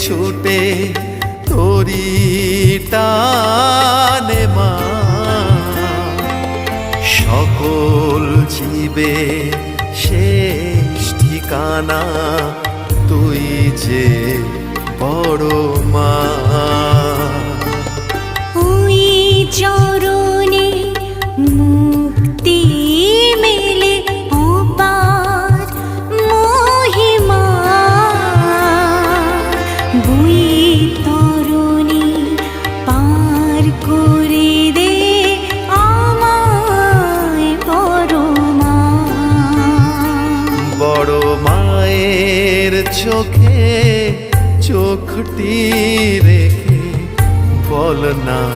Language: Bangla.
ছুটে তোরি টানে মা, সকল জীবে শেষ ঠিকানা তুই যে বড় মা। ওই চরণে মুক্তি মেলে অপার মহিমা, বৈতরণী পার করে দে আমায় বড় মা। বড় মায়ের চোখে চোখটি রেখে বল না